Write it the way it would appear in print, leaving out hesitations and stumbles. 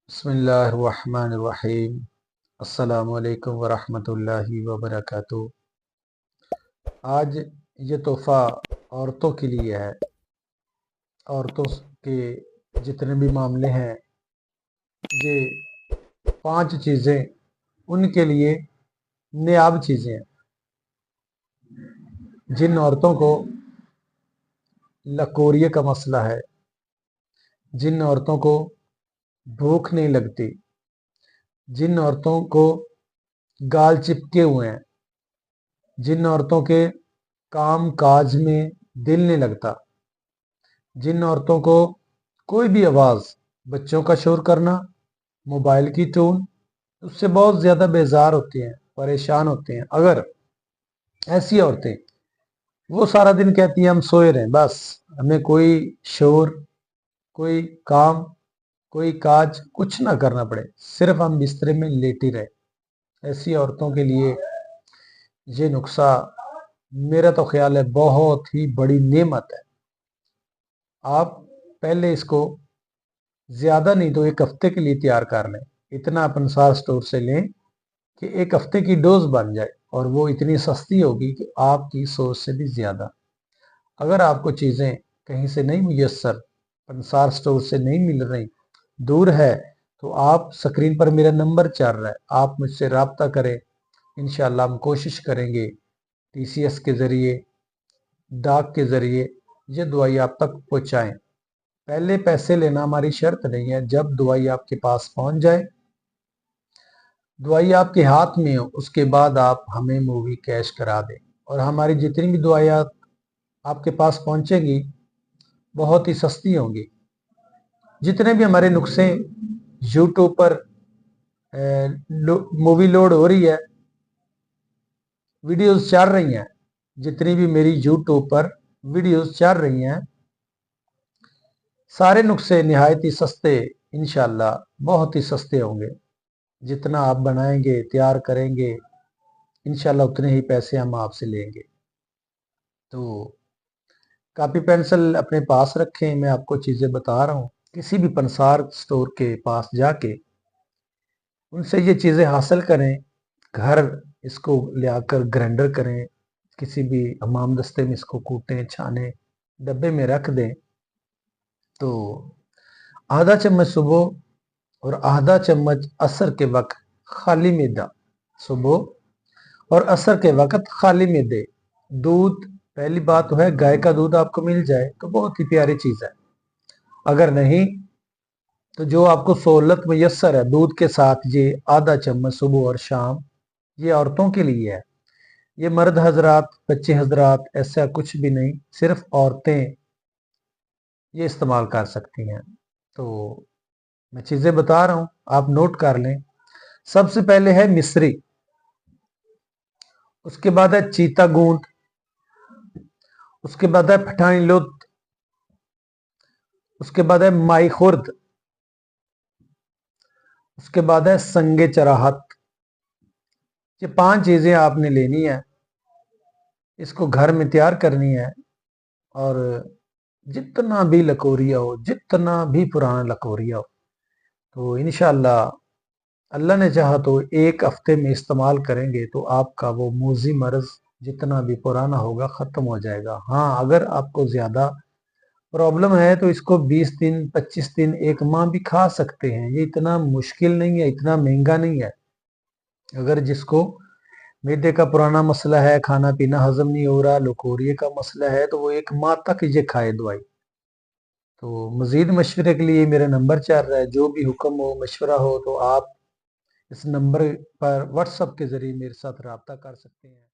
بسم اللہ الرحمن الرحیم۔ السلام علیکم ورحمۃ اللہ وبرکاتہ۔ آج یہ تحفہ عورتوں کے لیے ہے۔ عورتوں کے جتنے بھی معاملے ہیں، یہ 5 چیزیں ان کے لیے نایاب چیزیں ہیں۔ جن عورتوں کو لکوریے کا مسئلہ ہے، جن عورتوں کو بھوک نہیں لگتی، جن عورتوں کو گال چپکے ہوئے ہیں، جن عورتوں کے کام کاج میں دل نہیں لگتا، جن عورتوں کو کوئی بھی آواز، بچوں کا شور کرنا، موبائل کی ٹون، اس سے بہت زیادہ بیزار ہوتی ہیں، پریشان ہوتے ہیں۔ اگر ایسی عورتیں، وہ سارا دن کہتی ہیں ہم سوئے رہیں، بس ہمیں کوئی شور، کوئی کام، کوئی کاج کچھ نہ کرنا پڑے، صرف ہم بسترے میں لیٹی رہے، ایسی عورتوں کے لیے یہ نسخہ میرا تو خیال ہے بہت ہی بڑی نعمت ہے۔ آپ پہلے اس کو زیادہ نہیں تو 1 ہفتے کے لیے تیار کر لیں۔ اتنا پنسار سٹور سے لیں کہ 1 ہفتے کی ڈوز بن جائے، اور وہ اتنی سستی ہوگی کہ آپ کی سوچ سے بھی زیادہ۔ اگر آپ کو چیزیں کہیں سے نہیں میسر، پنسار سٹور سے نہیں مل رہی، دور ہے، تو آپ سکرین پر میرا نمبر چل رہا ہے، آپ مجھ سے رابطہ کریں۔ انشاءاللہ ہم کوشش کریں گے ٹی سی ایس کے ذریعے، ڈاک کے ذریعے یہ دوائی آپ تک پہنچائیں۔ پہلے پیسے لینا ہماری شرط نہیں ہے، جب دوائی آپ کے پاس پہنچ جائے، دوائی آپ کے ہاتھ میں ہو، اس کے بعد آپ ہمیں مووی کیش کرا دیں، اور ہماری جتنی بھی دوائیات آپ کے پاس پہنچیں گی بہت ہی سستی ہوں گی۔ جتنے بھی ہمارے نسخے یوٹیوب پر مووی لوڈ ہو رہی ہے، ویڈیوز چل رہی ہیں، جتنی بھی میری یوٹیوب پر ویڈیوز چل رہی ہیں، سارے نسخے نہایت ہی سستے، انشاءاللہ بہت ہی سستے ہوں گے۔ جتنا آپ بنائیں گے، تیار کریں گے، انشاءاللہ اتنے ہی پیسے ہم آپ سے لیں گے۔ تو کاپی پینسل اپنے پاس رکھیں، میں آپ کو چیزیں بتا رہا ہوں، کسی بھی پنسار سٹور کے پاس جا کے ان سے یہ چیزیں حاصل کریں، گھر اس کو لے آ کر گرینڈر کریں، کسی بھی حمام دستے میں اس کو کوٹیں، چھانیں، ڈبے میں رکھ دیں۔ تو آدھا چمچ صبح اور آدھا چمچ عصر کے وقت خالی معدہ، صبح اور عصر کے وقت خالی معدے دودھ، پہلی بات تو ہے گائے کا دودھ آپ کو مل جائے تو بہت ہی پیاری چیز ہے۔ اگر نہیں تو جو آپ کو سہولت میسر ہے، دودھ کے ساتھ یہ آدھا چمچ صبح اور شام، یہ عورتوں کے لیے ہے۔ یہ مرد حضرات، بچے حضرات ایسا کچھ بھی نہیں، صرف عورتیں یہ استعمال کر سکتی ہیں۔ تو میں چیزیں بتا رہا ہوں، آپ نوٹ کر لیں۔ سب سے پہلے ہے مصری، اس کے بعد ہے چیتا گونٹ، اس کے بعد ہے پٹھانی لت، اس کے بعد ہے مائی خرد، اس کے بعد ہے سنگ چراہت۔ یہ 5 چیزیں آپ نے لینی ہے، اس کو گھر میں تیار کرنی ہے، اور جتنا بھی لکوریا ہو، جتنا بھی پرانا لکوریا ہو، تو انشاءاللہ اللہ نے چاہا تو 1 ہفتے میں استعمال کریں گے تو آپ کا وہ موذی مرض جتنا بھی پرانا ہوگا ختم ہو جائے گا۔ ہاں، اگر آپ کو زیادہ پرابلم ہے تو اس کو 20 دن، 25 دن، 1 ماہ بھی کھا سکتے ہیں، یہ اتنا مشکل نہیں ہے، اتنا مہنگا نہیں ہے۔ اگر جس کو معدے کا پرانا مسئلہ ہے، کھانا پینا ہضم نہیں ہو رہا، لکوریے کا مسئلہ ہے، تو وہ 1 ماہ تک یہ کھائے دوائی۔ تو مزید مشورے کے لیے میرا نمبر چل رہا ہے، جو بھی حکم ہو، مشورہ ہو، تو آپ اس نمبر پر واٹس ایپ کے ذریعے میرے ساتھ رابطہ کر سکتے ہیں۔